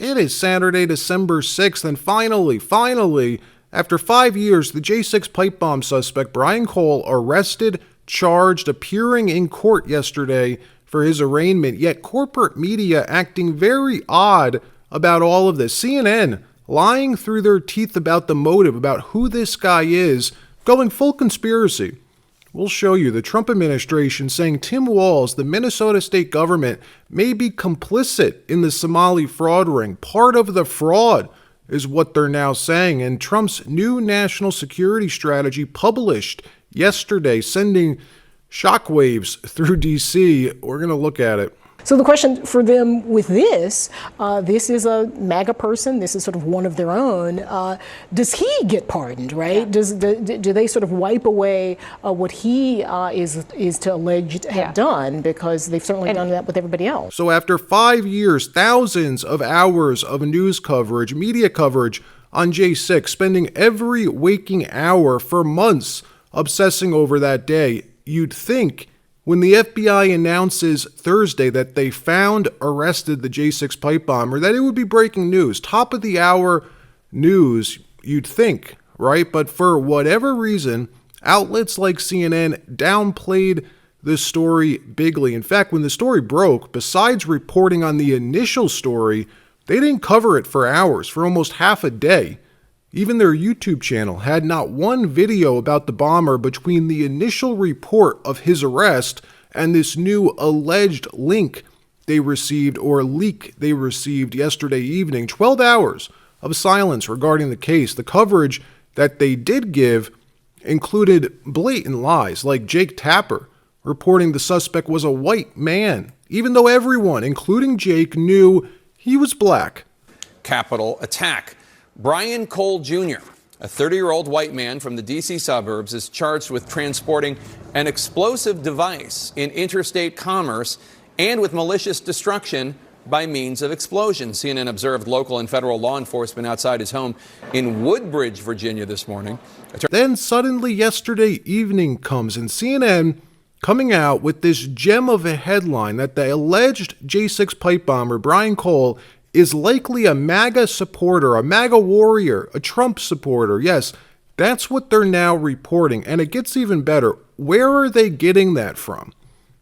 It is Saturday, December 6th, and finally, after 5 years, the J6 pipe bomb suspect Brian Cole arrested, charged, appearing in court yesterday for his arraignment, yet corporate media acting very odd about all of this. CNN lying through their teeth about the motive, about who this guy is, going full conspiracy. We'll show you the Trump administration saying Tim Walz, the Minnesota state government, may be complicit in the Somali fraud ring. Part of the fraud is what they're now saying. And Trump's new national security strategy published yesterday, sending shockwaves through D.C. We're going to look at it. So the question for them with this is a MAGA person. This is sort of one of their own. Does he get pardoned, right? Yeah. Do they sort of wipe away what he is to alleged have done? Because they've certainly done that with everybody else. So after 5 years, thousands of hours of news coverage, media coverage on J6, spending every waking hour for months obsessing over that day, you'd think when the FBI announces Thursday that they found, arrested the J6 pipe bomber, that it would be breaking news, top of the hour news, you'd think, right? But for whatever reason, outlets like CNN downplayed the story bigly. In fact, when the story broke, besides reporting on the initial story, they didn't cover it for hours, for almost half a day. Even their YouTube channel had not one video about the bomber between the initial report of his arrest and this new alleged link they received, or leak they received yesterday evening. 12 hours of silence regarding the case. The coverage that they did give included blatant lies, like Jake Tapper reporting the suspect was a white man, even though everyone, including Jake, knew he was black. Capitol attack. Brian Cole Jr., a 30-year-old white man from the D.C. suburbs, is charged with transporting an explosive device in interstate commerce and with malicious destruction by means of explosion. CNN observed local and federal law enforcement outside his home in Woodbridge, Virginia this morning. Then suddenly yesterday evening comes, and CNN coming out with this gem of a headline that the alleged J6 pipe bomber Brian Cole is likely a MAGA supporter, a MAGA warrior, a Trump supporter. Yes, that's what they're now reporting. And it gets even better. Where are they getting that from?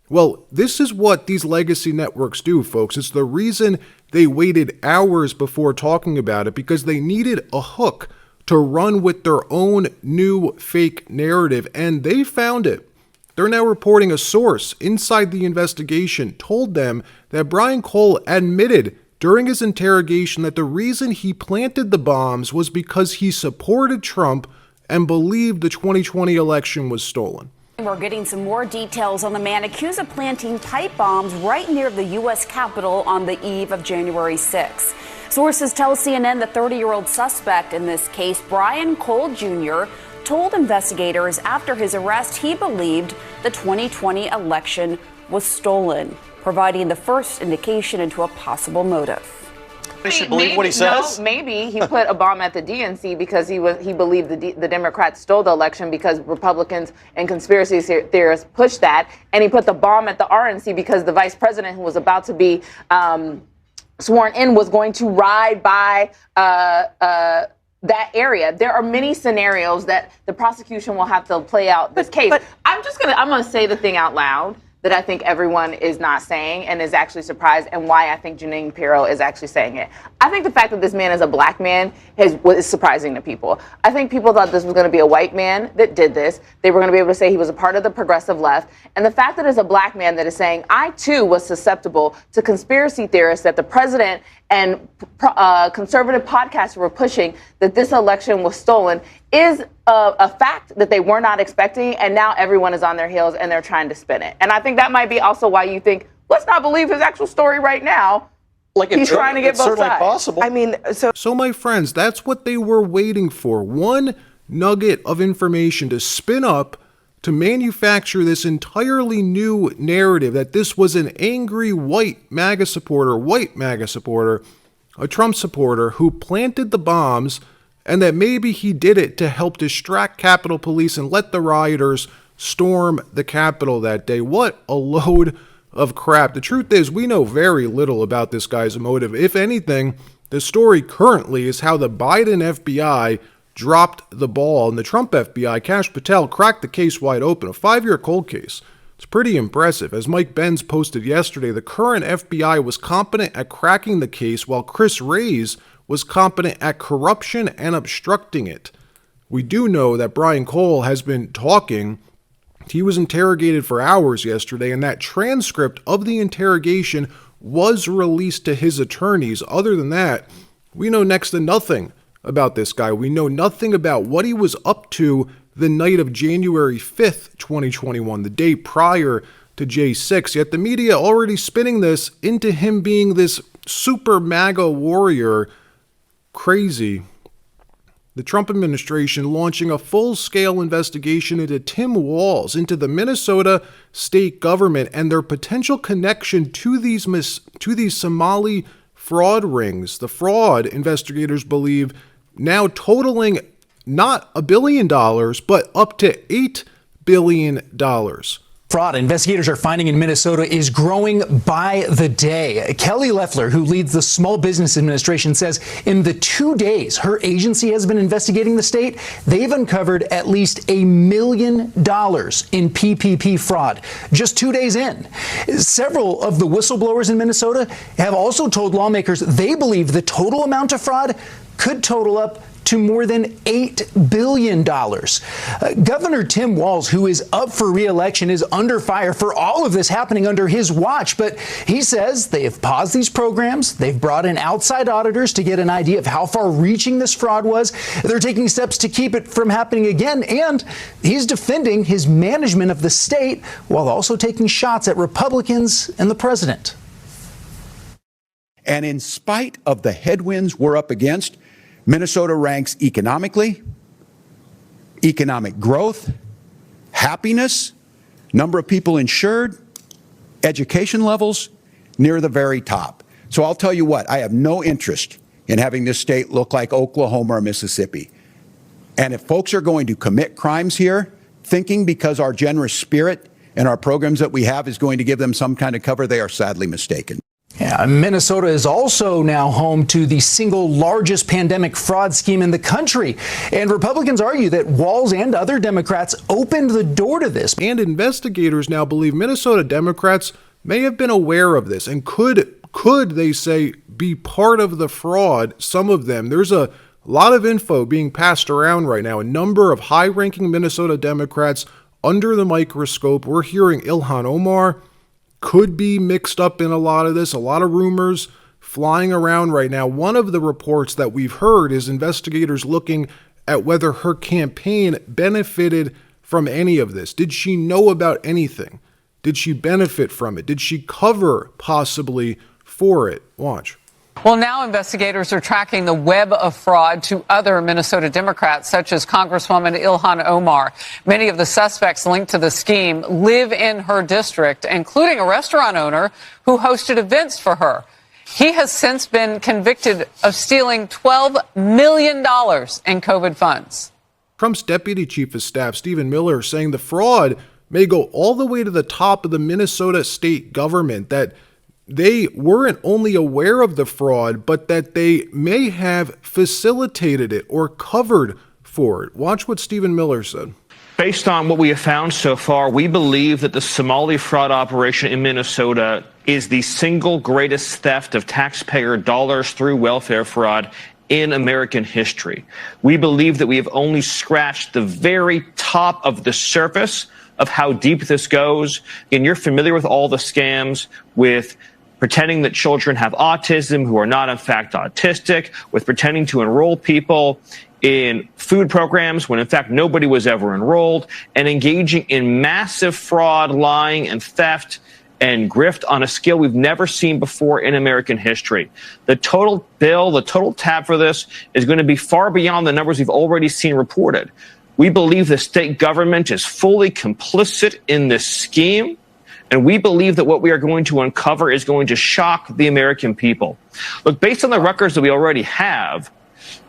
Well, this is what these legacy networks do, folks. It's the reason they waited hours before talking about it, because they needed a hook to run with their own new fake narrative. And they found it. They're now reporting a source inside the investigation told them that Brian Cole admitted during his interrogation that the reason he planted the bombs was because he supported Trump and believed the 2020 election was stolen. We're getting some more details on the man accused of planting pipe bombs right near the U.S. Capitol on the eve of January 6. Sources tell CNN the 30-year-old suspect in this case, Brian Cole Jr., told investigators after his arrest he believed the 2020 election was stolen, providing the first indication into a possible motive. They should believe what he says? No, maybe he put a bomb at the DNC because he believed the Democrats stole the election because Republicans and conspiracy theorists pushed that, and he put the bomb at the RNC because the vice president, who was about to be sworn in, was going to ride by that area. There are many scenarios that the prosecution will have to play out this case. But I'm gonna say the thing out loud that I think everyone is not saying and is actually surprised, and why I think Janine Pirro is actually saying it. I think the fact that this man is a black man is surprising to people. I think people thought this was going to be a white man that did this. They were going to be able to say he was a part of the progressive left. And the fact that it's a black man that is saying, I too was susceptible to conspiracy theorists that the president and conservative podcasts were pushing that this election was stolen is a fact that they were not expecting, and now everyone is on their heels and they're trying to spin it. And I think that might be also why you think, let's not believe his actual story right now. Like he's trying to get both certainly sides. Possible. I mean, So my friends, that's what they were waiting for. One nugget of information to spin up, to manufacture this entirely new narrative that this was an angry white MAGA supporter, a Trump supporter who planted the bombs, and that maybe he did it to help distract Capitol Police and let the rioters storm the Capitol that day. What a load of crap. The truth is, we know very little about this guy's motive. If anything, The story currently is how the Biden FBI dropped the ball and the Trump FBI, Kash Patel, cracked the case wide open, a 5-year cold case. It's pretty impressive. As Mike Benz posted yesterday, the current FBI was competent at cracking the case while Chris Wray's was competent at corruption and obstructing it. We do know that Brian Cole has been talking. He was interrogated for hours yesterday, and that transcript of the interrogation was released to his attorneys. Other than that, we know next to nothing about this guy. We know nothing about what he was up to the night of January 5th, 2021, the day prior to J6. Yet the media already spinning this into him being this super MAGA warrior. Crazy. The Trump administration launching a full-scale investigation into Tim Walz, into the Minnesota state government and their potential connection to these Somali fraud rings. The fraud, investigators believe, now totaling not $1 billion, but up to $8 billion. Fraud investigators are finding in Minnesota is growing by the day. Kelly Loeffler, who leads the Small Business Administration, says in the 2 days her agency has been investigating the state, they've uncovered at least $1 million in PPP fraud just 2 days in. Several of the whistleblowers in Minnesota have also told lawmakers they believe the total amount of fraud could total up to more than $8 billion. Governor Tim Walz, who is up for re-election, is under fire for all of this happening under his watch. But he says they have paused these programs. They've brought in outside auditors to get an idea of how far-reaching this fraud was. They're taking steps to keep it from happening again. And he's defending his management of the state while also taking shots at Republicans and the president. And in spite of the headwinds we're up against, Minnesota ranks economically, economic growth, happiness, number of people insured, education levels, near the very top. So I'll tell you what, I have no interest in having this state look like Oklahoma or Mississippi. And if folks are going to commit crimes here, thinking because our generous spirit and our programs that we have is going to give them some kind of cover, they are sadly mistaken. Yeah, Minnesota is also now home to the single largest pandemic fraud scheme in the country. And Republicans argue that Walz and other Democrats opened the door to this. And investigators now believe Minnesota Democrats may have been aware of this and could they say, be part of the fraud, some of them. There's a lot of info being passed around right now. A number of high-ranking Minnesota Democrats under the microscope. We're hearing Ilhan Omar could be mixed up in a lot of this, a lot of rumors flying around right now. One of the reports that we've heard is investigators looking at whether her campaign benefited from any of this. Did she know about anything? Did she benefit from it? Did she cover possibly for it? Watch. Well, now investigators are tracking the web of fraud to other Minnesota Democrats, such as Congresswoman Ilhan Omar. Many of the suspects linked to the scheme live in her district, including a restaurant owner who hosted events for her. He has since been convicted of stealing $12 million in COVID funds. Trump's deputy chief of staff, Stephen Miller, saying the fraud may go all the way to the top of the Minnesota state government, that they weren't only aware of the fraud, but that they may have facilitated it or covered for it. Watch what Stephen Miller said. Based on what we have found so far, we believe that the Somali fraud operation in Minnesota is the single greatest theft of taxpayer dollars through welfare fraud in American history. We believe that we have only scratched the very top of the surface of how deep this goes. And you're familiar with all the scams with pretending that children have autism who are not in fact autistic, with pretending to enroll people in food programs when in fact nobody was ever enrolled, and engaging in massive fraud, lying, and theft and grift on a scale we've never seen before in American history. The total bill, the total tab for this is going to be far beyond the numbers we've already seen reported. We believe the state government is fully complicit in this scheme. And we believe that what we are going to uncover is going to shock the American people. Look, based on the records that we already have,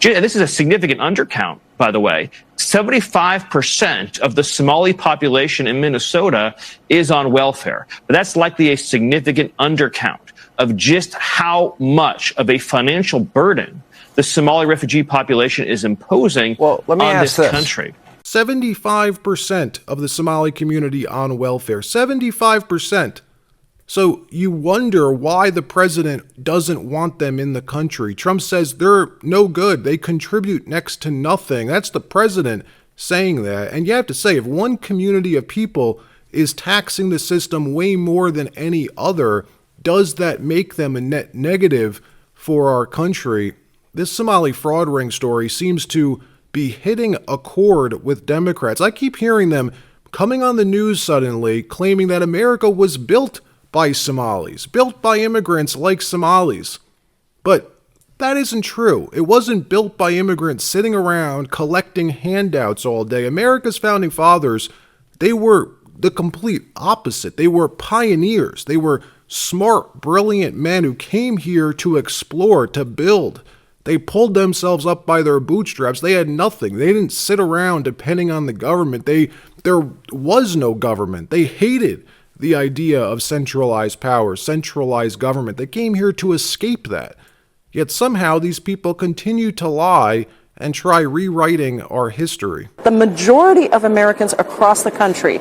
and this is a significant undercount, by the way, 75% of the Somali population in Minnesota is on welfare. But that's likely a significant undercount. of just how much of a financial burden the Somali refugee population is imposing on this country. 75% of the Somali community on welfare. 75%. So you wonder why the president doesn't want them in the country. Trump says they're no good. They contribute next to nothing. That's the president saying that. And you have to say, if one community of people is taxing the system way more than any other, does that make them a net negative for our country? This Somali fraud ring story seems to be hitting a chord with Democrats. I keep hearing them coming on the news suddenly claiming that America was built by Somalis, built by immigrants like Somalis. But that isn't true. It wasn't built by immigrants sitting around collecting handouts all day. America's founding fathers, they were the complete opposite. They were pioneers. They were smart, brilliant men who came here to explore, to build. They pulled themselves up by their bootstraps. They had nothing. They didn't sit around depending on the government. There was no government. They hated the idea of centralized power, centralized government. They came here to escape that. Yet somehow these people continue to lie and try rewriting our history. The majority of Americans across the country,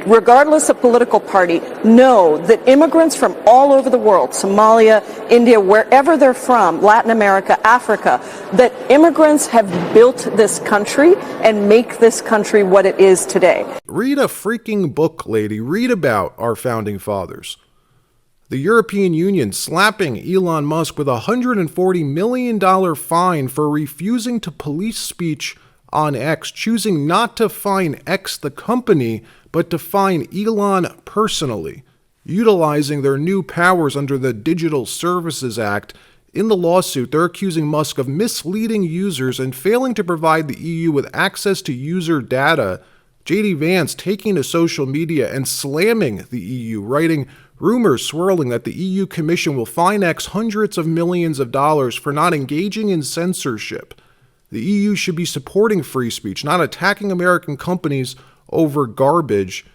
regardless of political party, know that immigrants from all over the world, Somalia, India, wherever they're from, Latin America, Africa, that immigrants have built this country and make this country what it is today. Read a freaking book, lady. Read about our founding fathers. The European Union slapping Elon Musk with a $140 million fine for refusing to police speech on X, choosing not to fine X the company, but to fine Elon personally, utilizing their new powers under the Digital Services Act. In the lawsuit, they're accusing Musk of misleading users and failing to provide the EU with access to user data. J.D. Vance taking to social media and slamming the EU, writing rumors swirling that the EU Commission will fine X hundreds of millions of dollars for not engaging in censorship. The EU should be supporting free speech, not attacking American companies over garbage.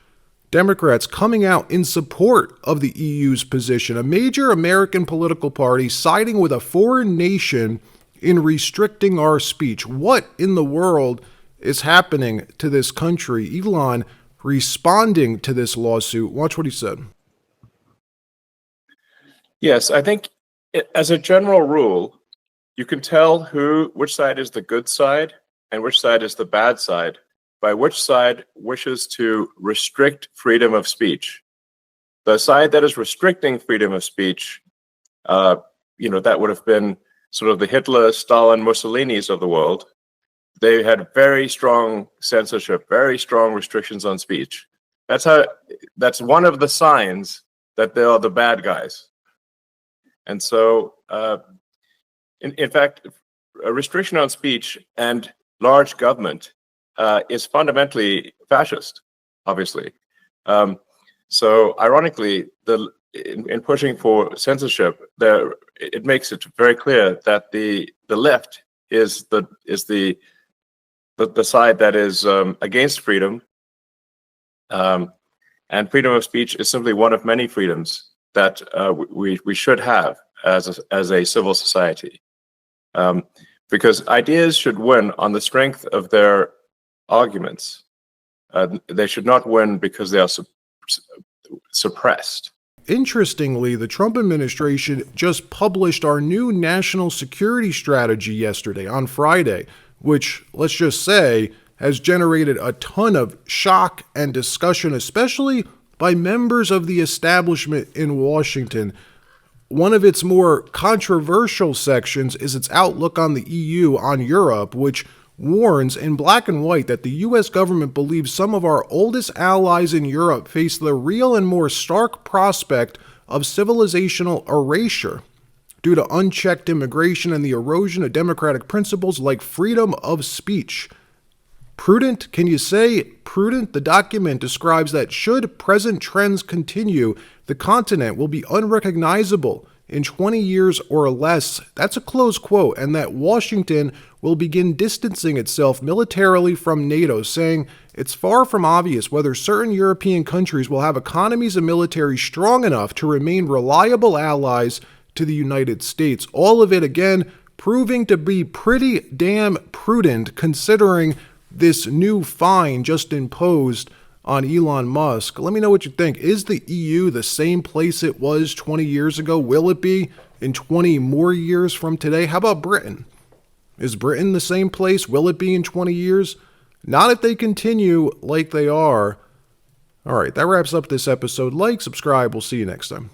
Democrats coming out in support of the EU's position, a major American political party siding with a foreign nation in restricting our speech. What in the world is happening to this country? Elon responding to this lawsuit. Watch what he said. Yes, I think as a general rule, you can tell which side is the good side and which side is the bad side by which side wishes to restrict freedom of speech. The side that is restricting freedom of speech, that would have been sort of the Hitler, Stalin, Mussolinis of the world. They had very strong censorship, very strong restrictions on speech. That's one of the signs that they are the bad guys. And so, in fact, a restriction on speech and large government is fundamentally fascist, obviously. So, ironically, in pushing for censorship, it makes it very clear that the left is the side that is against freedom, and freedom of speech is simply one of many freedoms that we should have as a civil society, because ideas should win on the strength of their arguments. They should not win because they are suppressed. Interestingly, the Trump administration just published our new national security strategy yesterday, on Friday, which, let's just say, has generated a ton of shock and discussion, especially by members of the establishment in Washington. One of its more controversial sections is its outlook on the EU, on Europe, which warns in black and white that the U.S. government believes some of our oldest allies in Europe face the real and more stark prospect of civilizational erasure due to unchecked immigration and the erosion of democratic principles like freedom of speech. Prudent? Can you say prudent? The document describes that should present trends continue, the continent will be unrecognizable in 20 years or less. That's a close quote, and that Washington will begin distancing itself militarily from NATO, saying it's far from obvious whether certain European countries will have economies and military strong enough to remain reliable allies to the United States. All of it, again, proving to be pretty damn prudent considering this new fine just imposed on Elon Musk. Let me know what you think. Is the EU the same place it was 20 years ago? Will it be in 20 more years from today? How about Britain? Is Britain the same place? Will it be in 20 years? Not if they continue like they are. All right, that wraps up this episode. Like, subscribe. We'll see you next time.